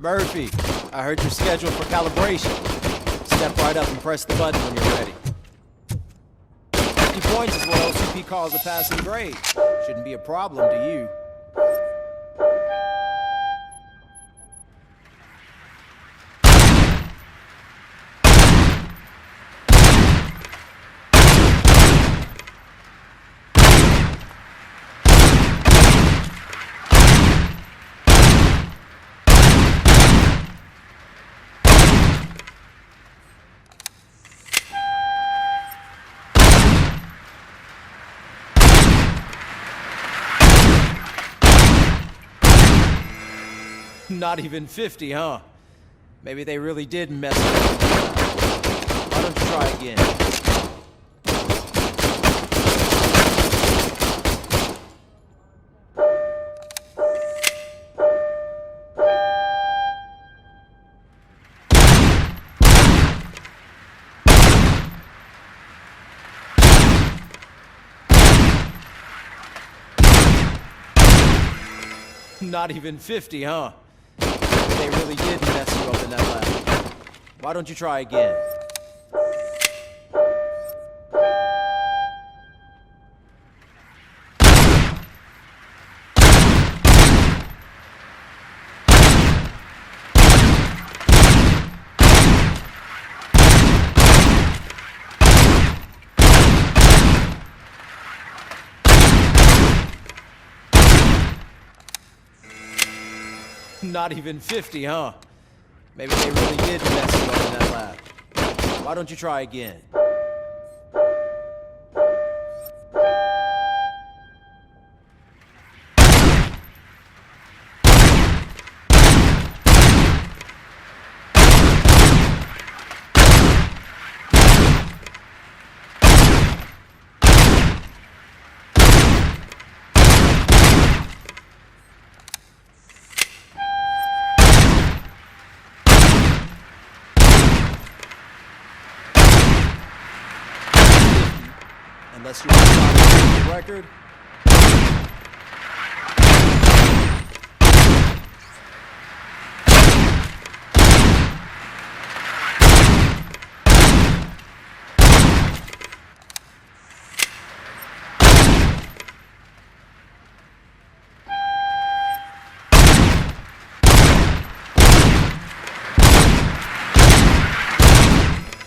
Murphy, I heard you're scheduled for calibration. Step right up and press the button when you're ready. 50 points is what OCP calls a passing grade. Shouldn't be a problem to you. Not even 50, huh? Maybe they really did mess with you. Why don't you try again? Not even 50, huh? They really did mess you up in that lab. Why don't you try again? Not even 50, huh? Maybe they really did mess you up in that lab. Why don't you try again? Unless you want to talk the record.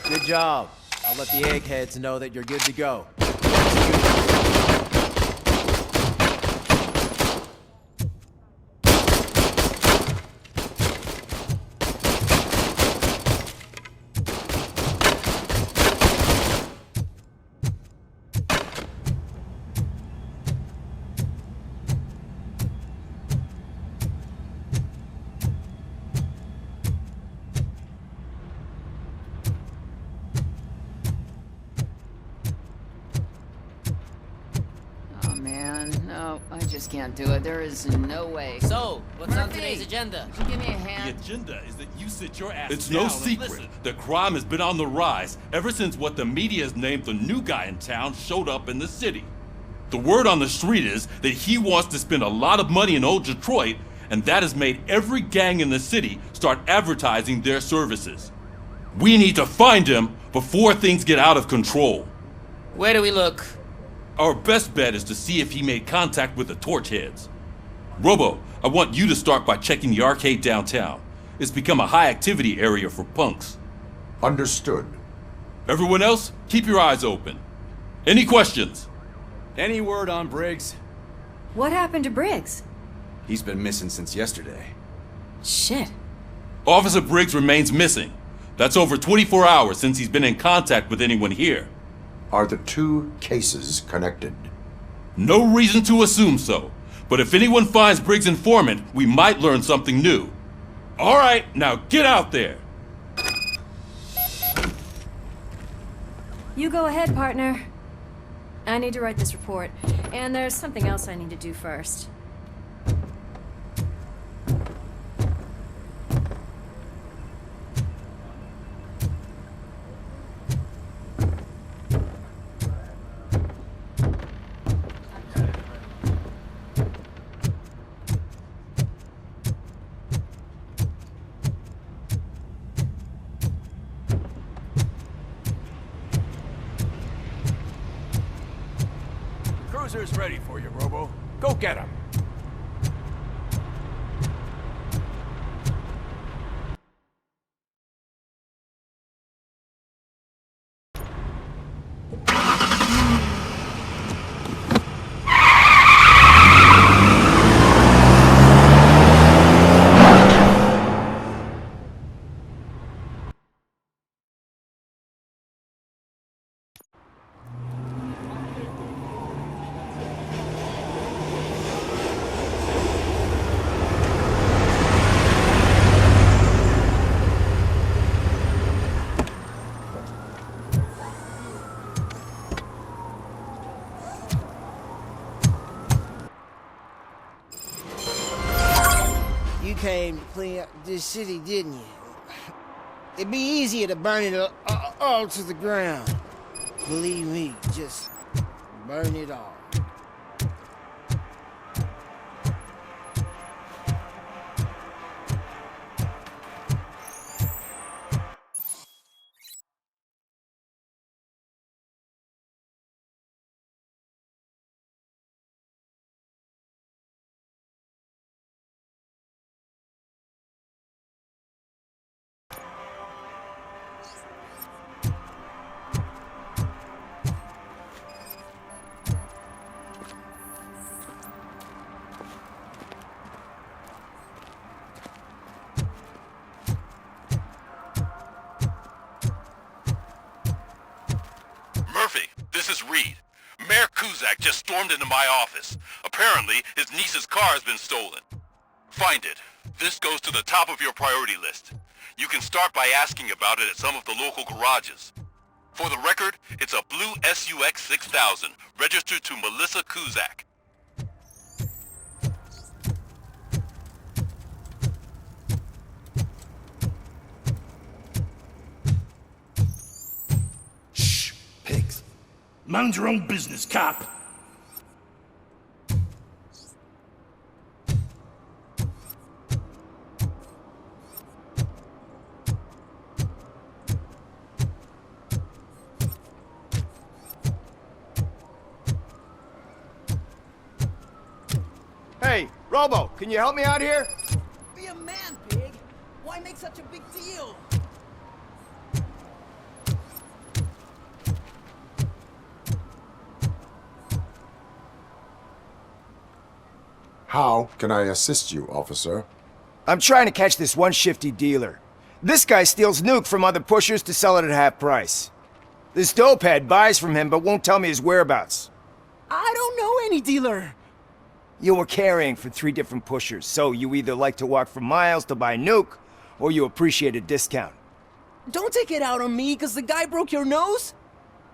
Good job. I'll let the eggheads know that you're good to go. No, I just can't do it. There is no way. So, what's on Murphy, today's agenda? Could you give me a hand? The agenda is that you sit your ass It's down no and secret listen. that crime has been on the rise ever since what the media has named the new guy in town showed up in the city. The word on the street is that he wants to spend a lot of money in old Detroit, and that has made every gang in the city start advertising their services. We need to find him before things get out of control. Where do we look? Our best bet is to see if he made contact with the torch heads. Robo, I want you to start by checking the arcade downtown. It's become a high activity area for punks. Understood. Everyone else, keep your eyes open. Any questions? Any word on Briggs? What happened to Briggs? He's been missing since yesterday. Shit. Officer Briggs remains missing. That's over 24 hours since he's been in contact with anyone here. Are the two cases connected? No reason to assume so, but if anyone finds Briggs' informant, we might learn something new. All right, now get out there. You go ahead, partner. I need to write this report, and there's something else I need to do first. officer's ready for you, Robo. Go get him. You came to clean up this city, didn't you? It'd be easier to burn it all to the ground. Believe me, just burn it all. Murphy, this is Reed. Mayor Kuzak just stormed into my office. Apparently, his niece's car has been stolen. Find it. This goes to the top of your priority list. You can start by asking about it at some of the local garages. For the record, it's a blue SUX 6000, registered to Melissa Kuzak. Shh, pigs. Mind your own business, cop. Hey, Robo, can you help me out here? Be a man, pig. Why make such a big deal? How can I assist you, officer? I'm trying to catch this one shifty dealer. This guy steals nuke from other pushers to sell it at half price. This dopehead buys from him but won't tell me his whereabouts. I don't know any dealer. You were carrying for 3 different pushers, so you either like to walk for miles to buy nuke, or you appreciate a discount. Don't take it out on me, because the guy broke your nose?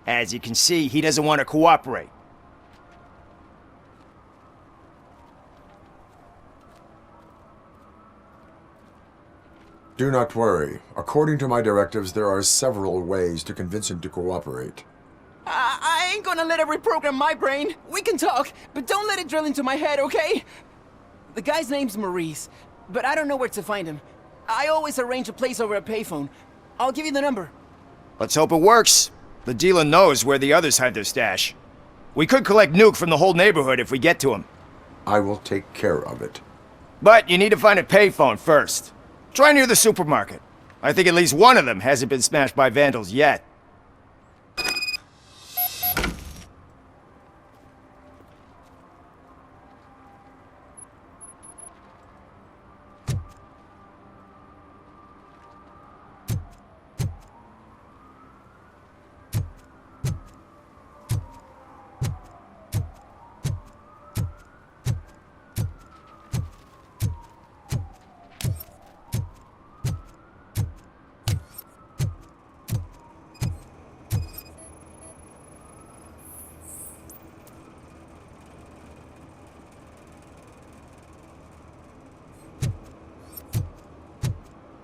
As you can see, he doesn't want to cooperate. Do not worry. According to my directives, there are several ways to convince him to cooperate. I ain't gonna let it reprogram my brain. We can talk, but don't let it drill into my head, okay? The guy's name's Maurice, but I don't know where to find him. I always arrange a place over a payphone. I'll give you the number. Let's hope it works. The dealer knows where the others hide their stash. We could collect nuke from the whole neighborhood if we get to him. I will take care of it. But you need to find a payphone first. Try near the supermarket. I think at least one of them hasn't been smashed by vandals yet.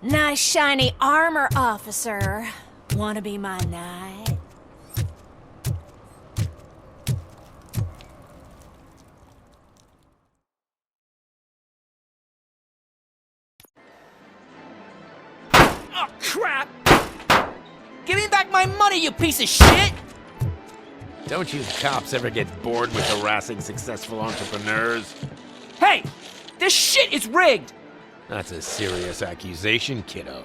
Nice shiny armor, officer. Wanna be my knight? Oh, crap! Give me back my money, you piece of shit! Don't you cops ever get bored with harassing successful entrepreneurs? Hey! This shit is rigged! That's a serious accusation, kiddo.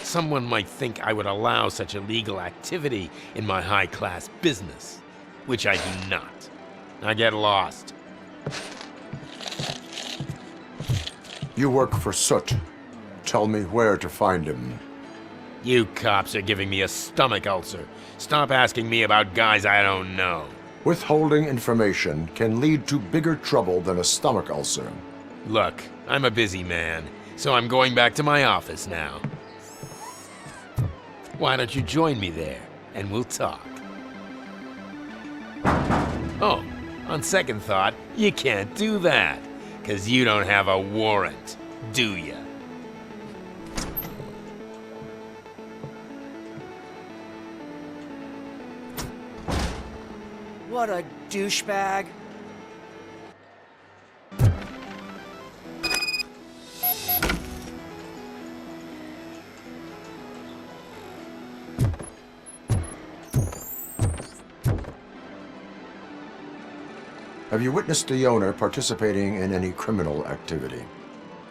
Someone might think I would allow such illegal activity in my high-class business, which I do not. Now get lost. You work for Soot. Tell me where to find him. You cops are giving me a stomach ulcer. Stop asking me about guys I don't know. Withholding information can lead to bigger trouble than a stomach ulcer. Look, I'm a busy man, so I'm going back to my office now. Why don't you join me there, and we'll talk. Oh, on second thought, you can't do that, 'cause you don't have a warrant, do ya? What a douchebag. Have you witnessed the owner participating in any criminal activity?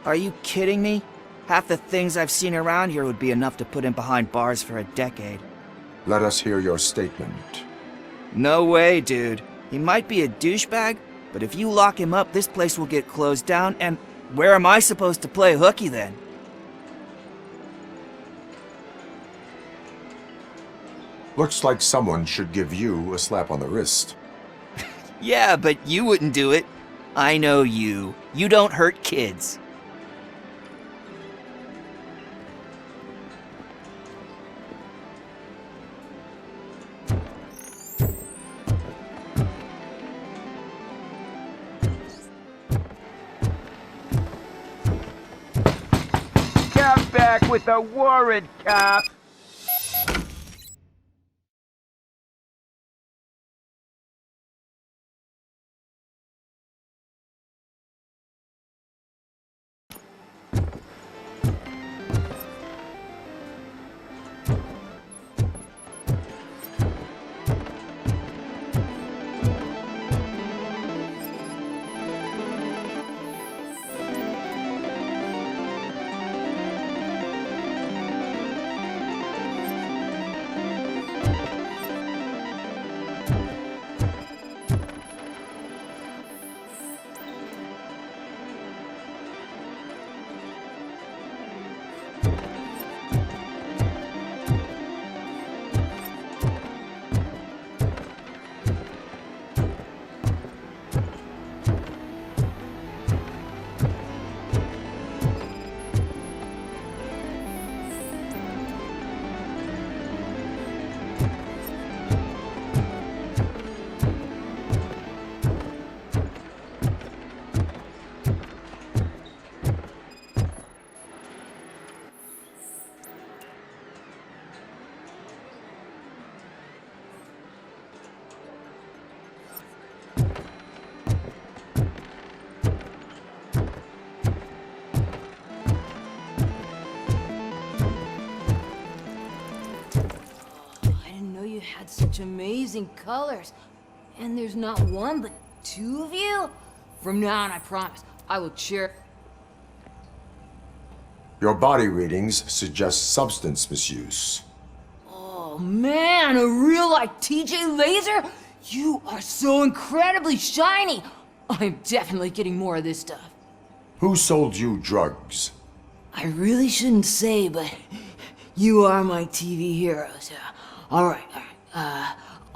Are you kidding me? Half the things I've seen around here would be enough to put him behind bars for a decade. Let us hear your statement. No way, dude. He might be a douchebag, but if you lock him up, this place will get closed down, and where am I supposed to play hooky then? Looks like someone should give you a slap on the wrist. Yeah, but you wouldn't do it. I know you. You don't hurt kids. Come back with a warrant, cop! Had such amazing colors. And there's not one, but two of you? From now on, I promise, I will cheer. Your body readings suggest substance misuse. Oh man, a real like TJ Laser? You are so incredibly shiny. I'm definitely getting more of this stuff. Who sold you drugs? I really shouldn't say, but you are my TV heroes. All right.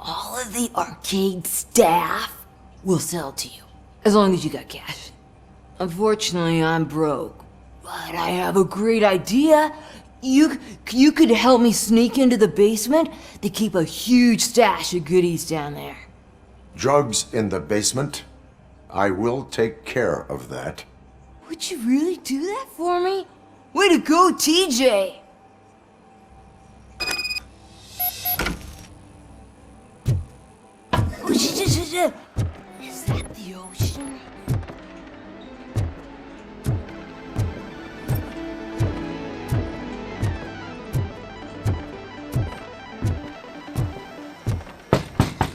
All of the arcade staff will sell to you, as long as you got cash. Unfortunately, I'm broke, but I have a great idea. You could help me sneak into the basement. They keep a huge stash of goodies down there. Drugs in the basement? I will take care of that. Would you really do that for me? Way to go, TJ! Is that the ocean?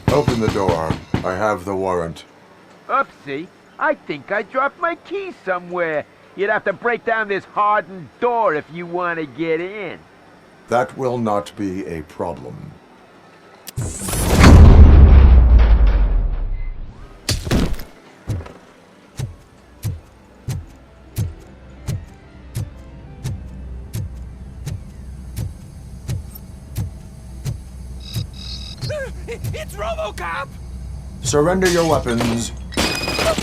Open Open the door. I have the warrant. Oopsie. I think I dropped my keys somewhere. You'd have to break down this hardened door if you want to get in. That will not be a problem. It's Robocop! Surrender your weapons.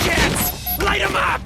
Jets! Light him up!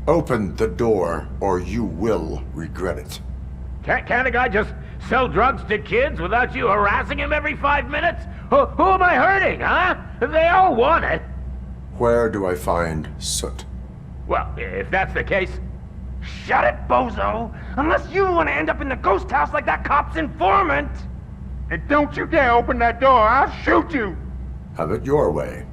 Open the door, or you will regret it. Can't a guy just sell drugs to kids without you harassing him every 5 minutes? Who am I hurting, huh? They all want it. Where do I find Soot? Well, if that's the case, shut it, bozo! Unless you want to end up in the ghost house like that cop's informant! And don't you dare open that door, I'll shoot you! Have it your way.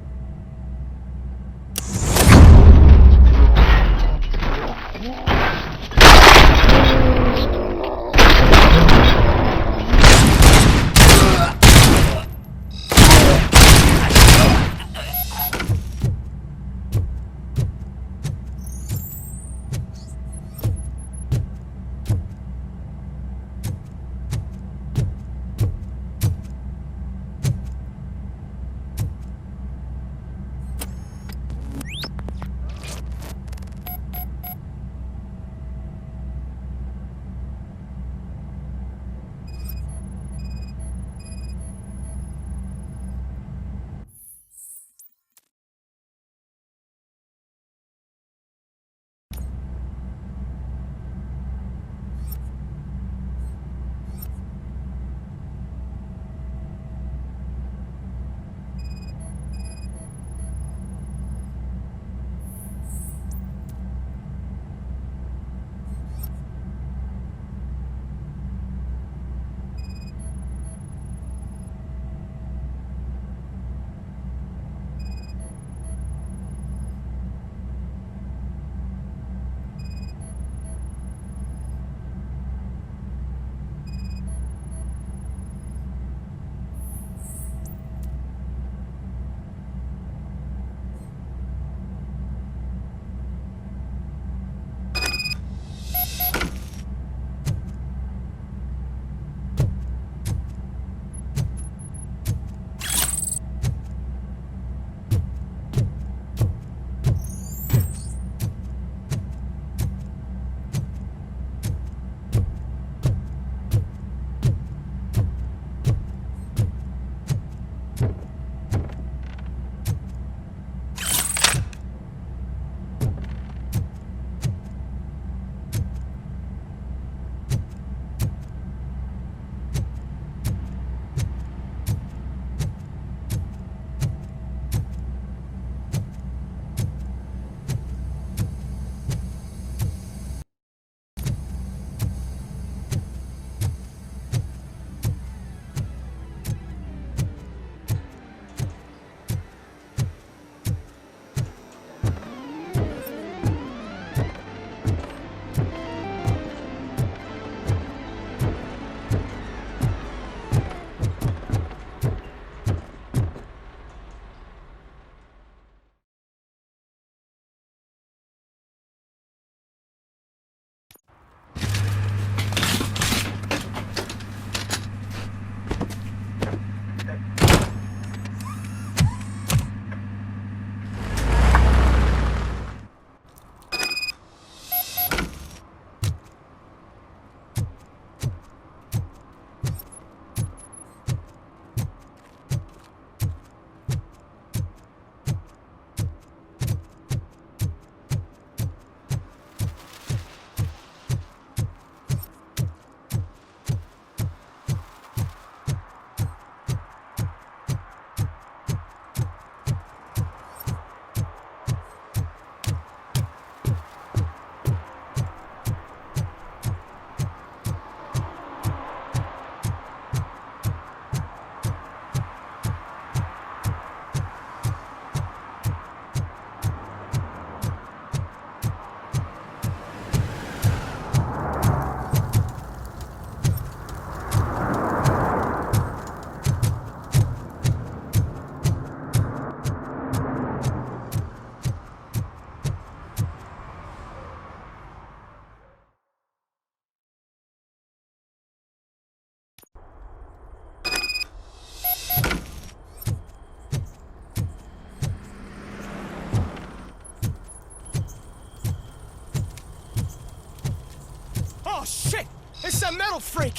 Shit! It's some metal freak!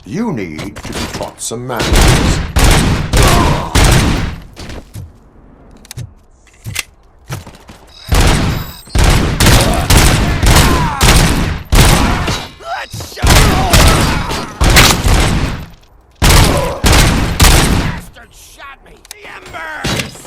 You need to be taught some manners. Let's show Bastard shot me! The embers!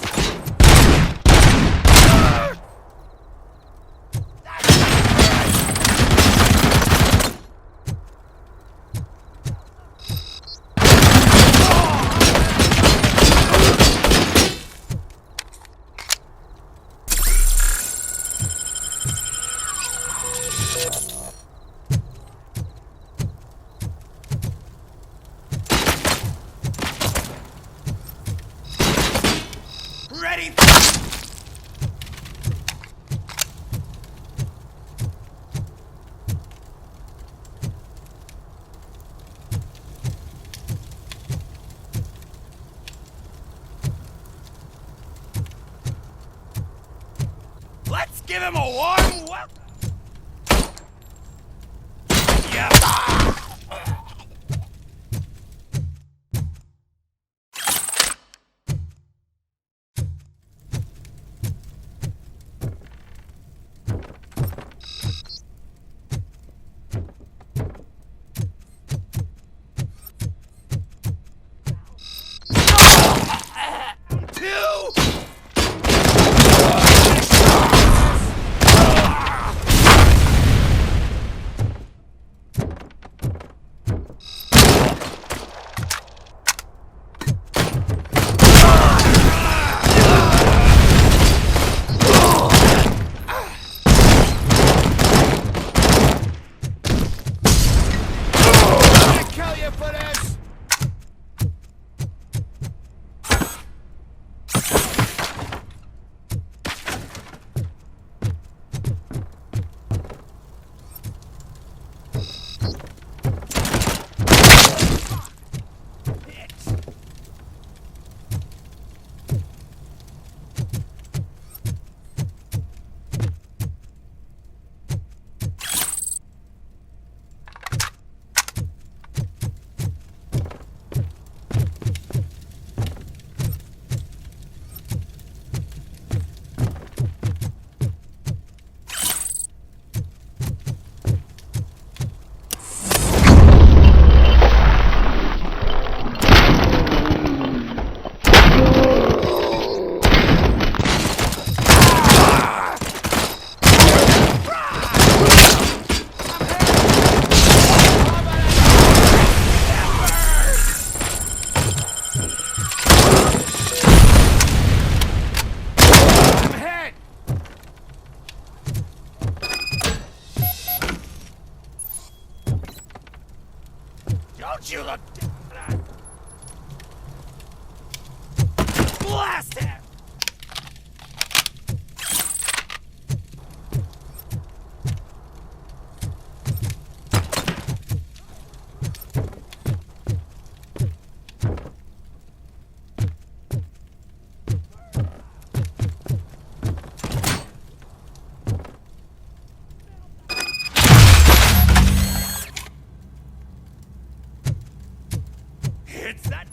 Ready? Let's give him a warm welcome. Yeah. Don't you look down. Blast him! It's that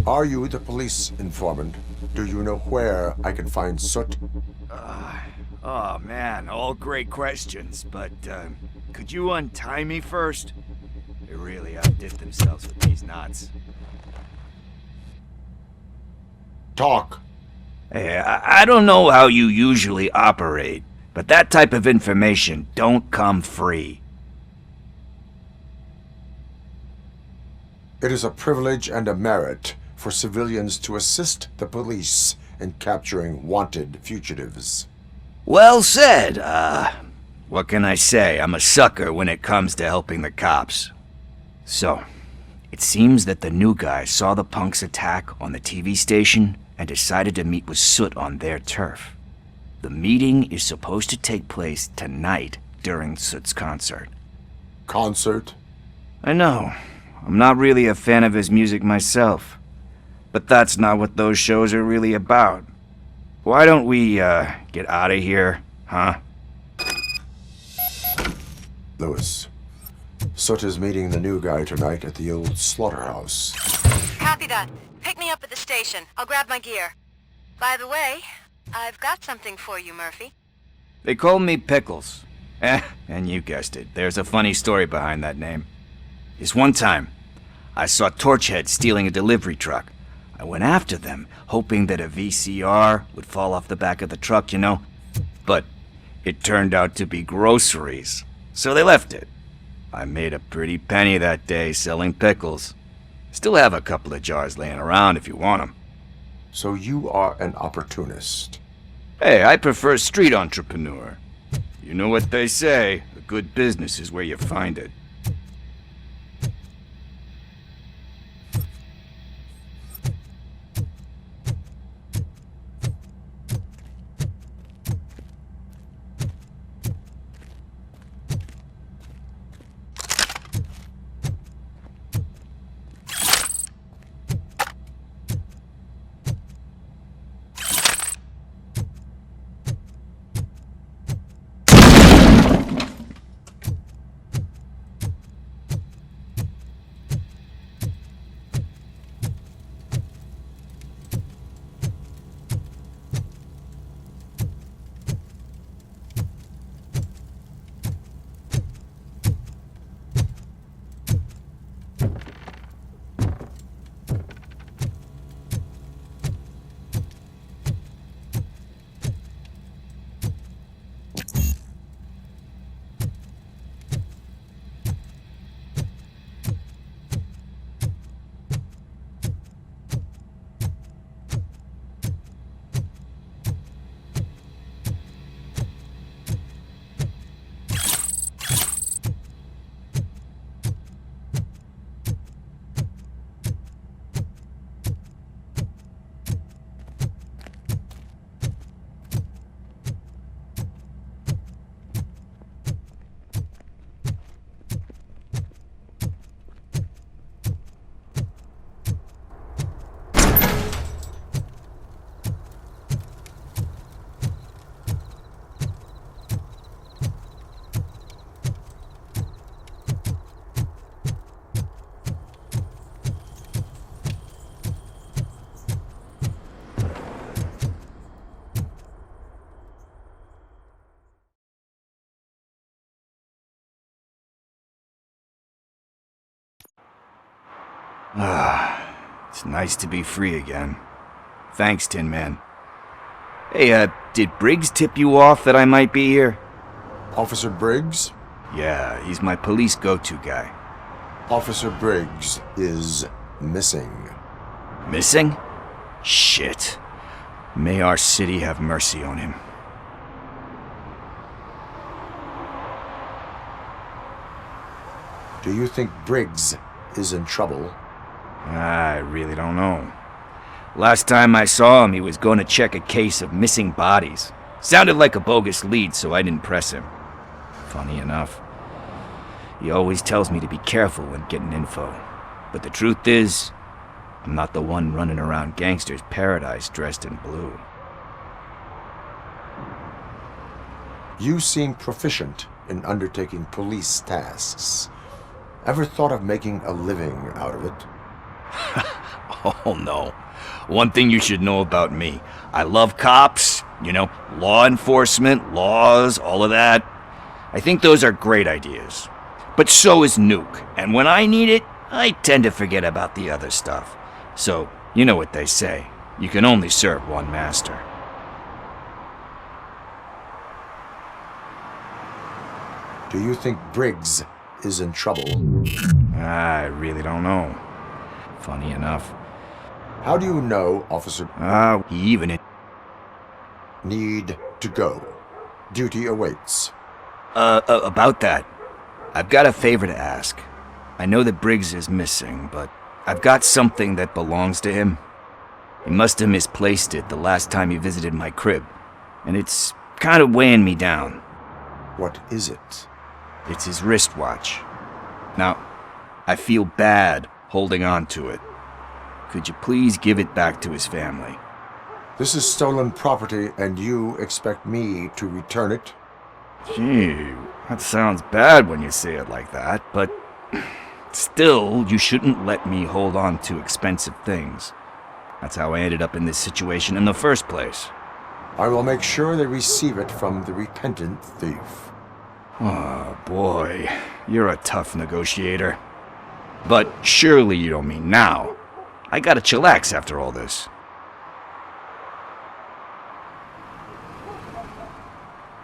Are you the police informant? Do you know where I can find Soot? Oh man, all great questions, but could you untie me first? They really outdid themselves with these knots. Talk. Hey, I don't know how you usually operate, but that type of information don't come free. It is a privilege and a merit for civilians to assist the police in capturing wanted fugitives. Well said. What can I say? I'm a sucker when it comes to helping the cops. So, it seems that the new guy saw the punks' attack on the TV station and decided to meet with Soot on their turf. The meeting is supposed to take place tonight during Soot's concert. Concert? I know. I'm not really a fan of his music myself. But that's not what those shows are really about. Why don't we, get out of here, huh? Lewis, Soot is meeting the new guy tonight at the old slaughterhouse. Copy that. Pick me up at the station. I'll grab my gear. By the way, I've got something for you, Murphy. They call me Pickles. And you guessed it. There's a funny story behind that name. This one time, I saw Torchhead stealing a delivery truck. I went after them, hoping that a VCR would fall off the back of the truck, you know? But it turned out to be groceries, so they left it. I made a pretty penny that day selling pickles. Still have a couple of jars laying around if you want them. So you are an opportunist. Hey, I prefer street entrepreneur. You know what they say, a good business is where you find it. It's nice to be free again. Thanks, Tin Man. Hey, did Briggs tip you off that I might be here? Officer Briggs? Yeah, he's my police go-to guy. Officer Briggs is missing. Missing? Shit. May our city have mercy on him. Do you think Briggs is in trouble? I really don't know. Last time I saw him, he was going to check a case of missing bodies. Sounded like a bogus lead, so I didn't press him. Funny enough. He always tells me to be careful when getting info. But the truth is, I'm not the one running around gangster's paradise dressed in blue. You seem proficient in undertaking police tasks. Ever thought of making a living out of it? Oh, no. One thing you should know about me. I love cops, you know, law enforcement, laws, all of that. I think those are great ideas. But so is Nuke, and when I need it, I tend to forget about the other stuff. So, you know what they say. You can only serve one master. Do you think Briggs is in trouble? I really don't know. Funny enough. How do you know, Officer? He even... Need to go. Duty awaits. About that. I've got a favor to ask. I know that Briggs is missing, but I've got something that belongs to him. He must have misplaced it the last time he visited my crib, and it's kind of weighing me down. What is it? It's his wristwatch. Now, I feel bad holding on to it. Could you please give it back to his family? This is stolen property, and you expect me to return it? Gee, that sounds bad when you say it like that, but still, you shouldn't let me hold on to expensive things. That's how I ended up in this situation in the first place. I will make sure they receive it from the repentant thief. Oh, boy. You're a tough negotiator. But surely you don't mean now. I gotta chillax after all this.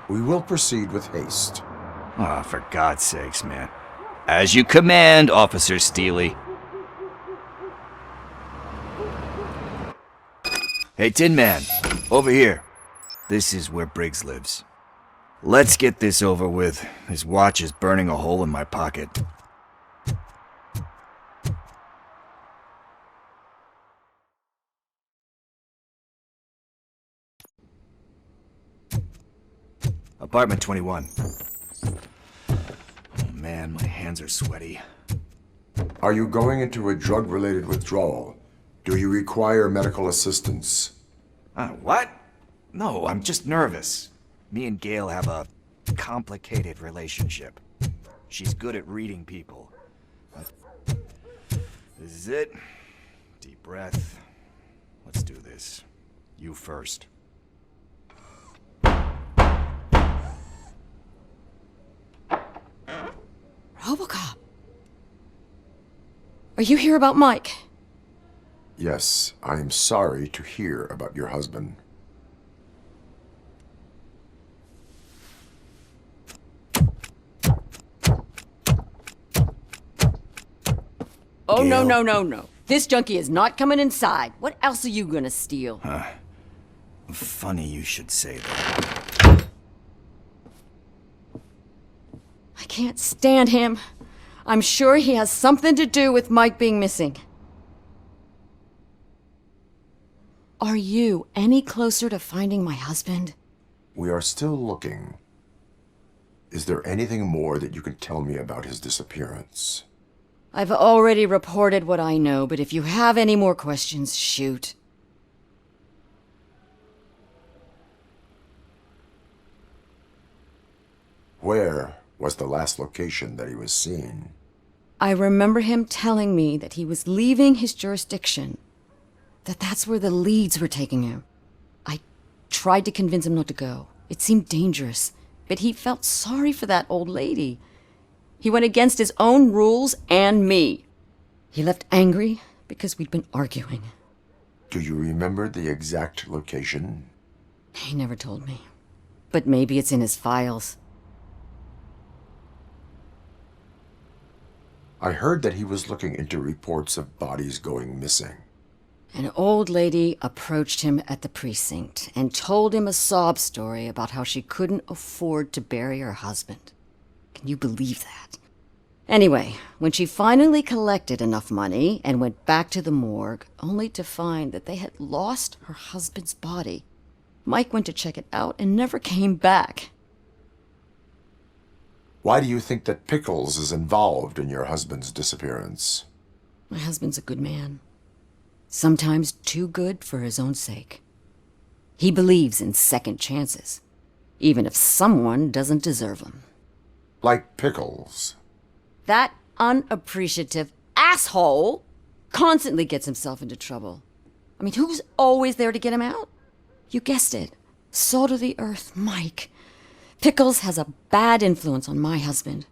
We will proceed with haste. Ah, for God's sakes, man. As you command, Officer Steely. Hey, Tin Man. Over here. This is where Briggs lives. Let's get this over with. His watch is burning a hole in my pocket. Apartment 21. Oh man, my hands are sweaty. Are you going into a drug-related withdrawal? Do you require medical assistance? What? No, I'm just nervous. Me and Gail have a complicated relationship. She's good at reading people. This is it. Deep breath. Let's do this. You first. Robocop. Are you here about Mike? Yes, I am sorry to hear about your husband. Oh, no, no, no, no. This junkie is not coming inside. What else are you gonna steal? Funny you should say that. I can't stand him. I'm sure he has something to do with Mike being missing. Are you any closer to finding my husband? We are still looking. Is there anything more that you can tell me about his disappearance? I've already reported what I know, but if you have any more questions, shoot. Where was the last location that he was seen? I remember him telling me that he was leaving his jurisdiction, that's where the leads were taking him. I tried to convince him not to go. It seemed dangerous, but he felt sorry for that old lady. He went against his own rules and me. He left angry because we'd been arguing. Do you remember the exact location? He never told me, but maybe it's in his files. I heard that he was looking into reports of bodies going missing. An old lady approached him at the precinct and told him a sob story about how she couldn't afford to bury her husband. Can you believe that? Anyway, when she finally collected enough money and went back to the morgue, only to find that they had lost her husband's body, Mike went to check it out and never came back. Why do you think that Pickles is involved in your husband's disappearance? My husband's a good man. Sometimes too good for his own sake. He believes in second chances, even if someone doesn't deserve them. Like Pickles. That unappreciative asshole Constantly gets himself into trouble. I mean, who's always there to get him out? You guessed it. Salt of the earth, Mike. Pickles has a bad influence on my husband.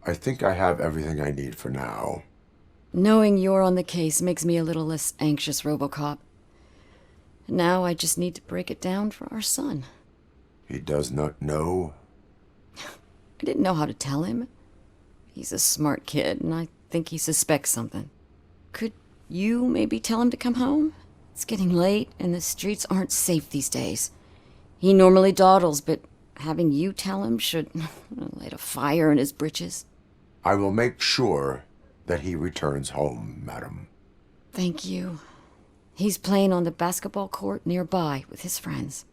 I think I have everything I need for now. Knowing you're on the case makes me a little less anxious, Robocop. Now I just need to break it down for our son. He does not know? I didn't know how to tell him. He's a smart kid, and I think he suspects something. Could you maybe tell him to come home? It's getting late, and the streets aren't safe these days. He normally dawdles, but having you tell him should light a fire in his britches. I will make sure that he returns home, madam. Thank you. He's playing on the basketball court nearby with his friends.